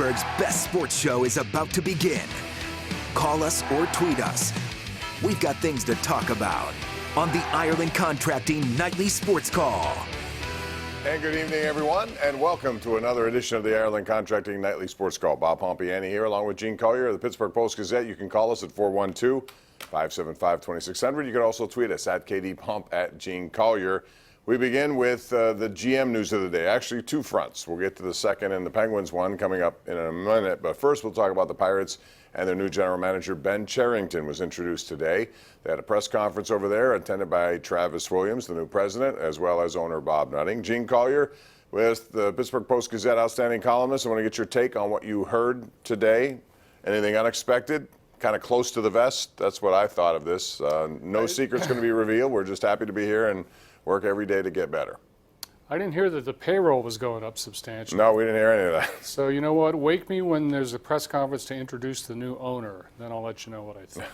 Pittsburgh's best sports show is about to begin. Call us or tweet us. We've got things to talk about on the Ireland Contracting Nightly Sports Call. And good evening, everyone, and welcome to another edition of the Ireland Contracting Nightly Sports Call. Bob Pompeani here, along with Gene Collier of the Pittsburgh Post-Gazette. You can call us at 412-575-2600. You can also tweet us at KDPomp at Gene Collier. We begin with the GM news of the day. Actually, two fronts. We'll get to the second and the Penguins one coming up in a minute. But first, we'll talk about the Pirates and their new general manager, Ben Cherington, was introduced today. They had a press conference over there attended by Travis Williams, the new president, as well as owner Bob Nutting. Gene Collier with the Pittsburgh Post-Gazette outstanding columnist. I want to get your take on what you heard today. Anything unexpected? Kind of close to the vest? That's what I thought of this. No secret's going to be revealed. We're just happy to be here and work every day to get better. I didn't hear that the payroll was going up substantially. No, we didn't hear any of that. So you know what? Wake me when there's a press conference to introduce the new owner. Then I'll let you know what I think.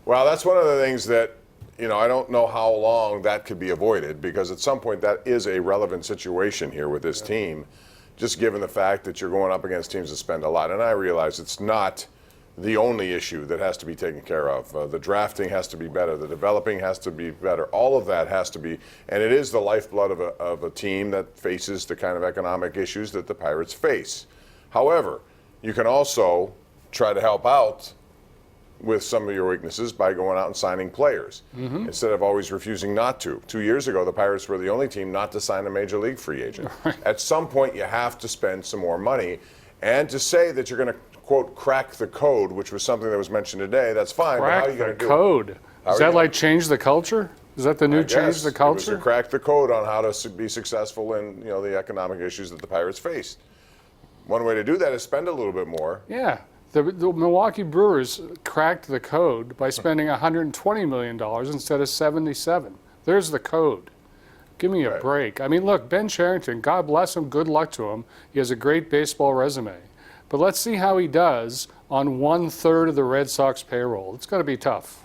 Well, that's one of the things that, I don't know how long that could be avoided, because at some point that is a relevant situation here with this team, just given the fact that you're going up against teams that spend a lot. And I realize it's not the only issue that has to be taken care of. The drafting has to be better. The developing has to be better. All of that has to be, and it is the lifeblood of a team that faces the kind of economic issues that the Pirates face. However, you can also try to help out with some of your weaknesses by going out and signing players instead of always refusing not to. 2 years ago, the Pirates were the only team not to sign a major league free agent. At some point, you have to spend some more money, and to say that you're going to quote, crack the code, which was something that was mentioned today, that's fine. But how are you going to do it? Code. Is that like change the culture? Is that the new change the culture? It was to crack the code on how to be successful in the economic issues that the Pirates faced. One way to do that is spend a little bit more. Yeah. The Milwaukee Brewers cracked the code by spending $120 million instead of $77. There's the code. Give me a break. I mean, look, Ben Cherington, God bless him, good luck to him. He has a great baseball resume. But let's see how he does on 1/3 of the Red Sox payroll. It's going to be tough.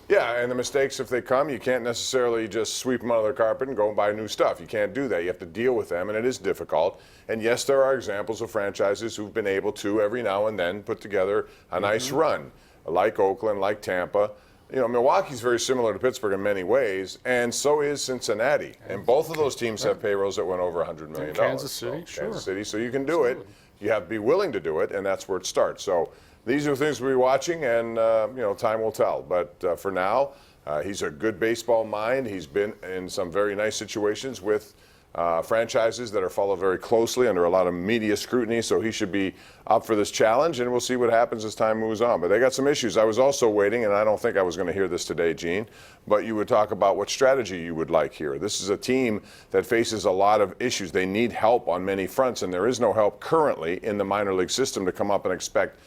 Yeah, and the mistakes, if they come, you can't necessarily just sweep them under the carpet and go and buy new stuff. You can't do that. You have to deal with them, and it is difficult. And yes, there are examples of franchises who've been able to, every now and then, put together a nice run, like Oakland, like Tampa. Milwaukee's very similar to Pittsburgh in many ways, and so is Cincinnati. And both of those teams have payrolls that went over $100 million. Kansas City, sure. Kansas City, so you can do it. You have to be willing to do it, and that's where it starts. So these are things we'll be watching, and time will tell. But for now, he's a good baseball mind. He's been in some very nice situations with franchises that are followed very closely under a lot of media scrutiny. So he should be up for this challenge, and we'll see what happens as time moves on. But they got some issues. I was also waiting, and I don't think I was going to hear this today, Gene, but you would talk about what strategy you would like here. This is a team that faces a lot of issues. They need help on many fronts, and there is no help currently in the minor league system to come up and expect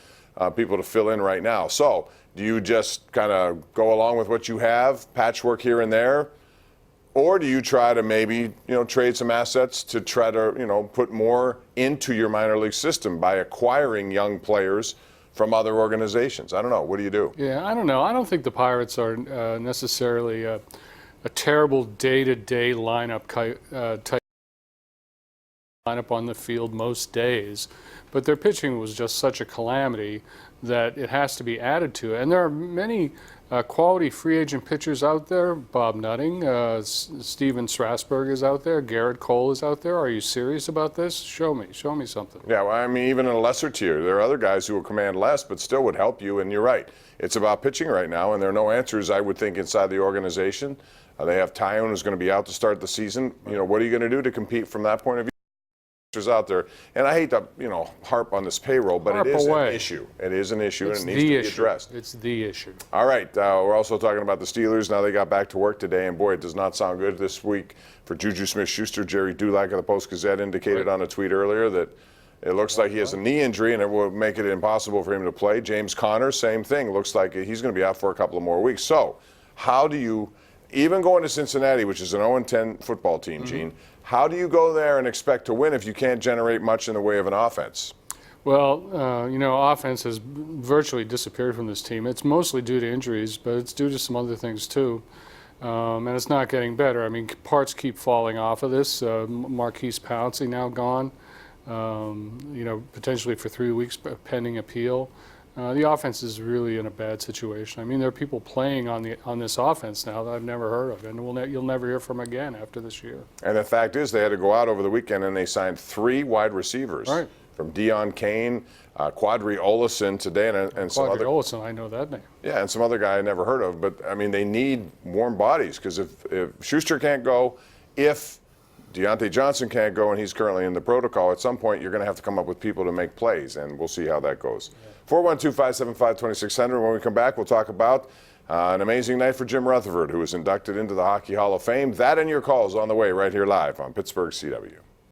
people to fill in right now. So do you just kind of go along with what you have, patchwork here and there? Or do you try to maybe, trade some assets to try to, put more into your minor league system by acquiring young players from other organizations? I don't know. What do you do? Yeah, I don't know. I don't think the Pirates are necessarily a terrible day-to-day lineup type lineup on the field most days. But their pitching was just such a calamity that it has to be added to. And there are many quality free agent pitchers out there. Bob Nutting, Steven Strasburg is out there. Garrett Cole is out there. Are you serious about this? Show me something. Yeah, well, I mean, even in a lesser tier, there are other guys who will command less, but still would help you. And you're right. It's about pitching right now, and there are no answers, I would think, inside the organization. They have Tyone, who's going to be out to start the season. What are you going to do to compete from that point of view? Out there, and I hate to harp on this payroll, but it is an issue. It is an issue, and it needs to be addressed. It's the issue. All right, we're also talking about the Steelers. Now they got back to work today, and boy, it does not sound good this week for Juju Smith-Schuster. Jerry Dulac of the Post-Gazette indicated on a tweet earlier that it looks like he has a knee injury, and it will make it impossible for him to play. James Conner, same thing. Looks like he's going to be out for a couple of more weeks. So, how do you, even going to Cincinnati, which is an 0-10 football team, Gene? How do you go there and expect to win if you can't generate much in the way of an offense? Well, offense has virtually disappeared from this team. It's mostly due to injuries, but it's due to some other things too. And it's not getting better. I mean, parts keep falling off of this. Marquise Pouncey now gone. potentially for 3 weeks pending appeal. The offense is really in a bad situation. I mean, there are people playing on this offense now that I've never heard of, and you'll never hear from again after this year. And the fact is, they had to go out over the weekend and they signed 3 wide receivers. Right. From Deion Kane, Quadri Olison today, and some other. Olison, I know that name. Yeah, and some other guy I never heard of. But I mean, they need warm bodies, because if Schuster can't go, if Deontay Johnson can't go, and he's currently in the protocol, at some point you're going to have to come up with people to make plays, and we'll see how that goes. 412-575-2600. When we come back, we'll talk about an amazing night for Jim Rutherford, who was inducted into the Hockey Hall of Fame. That and your calls on the way right here live on Pittsburgh CW.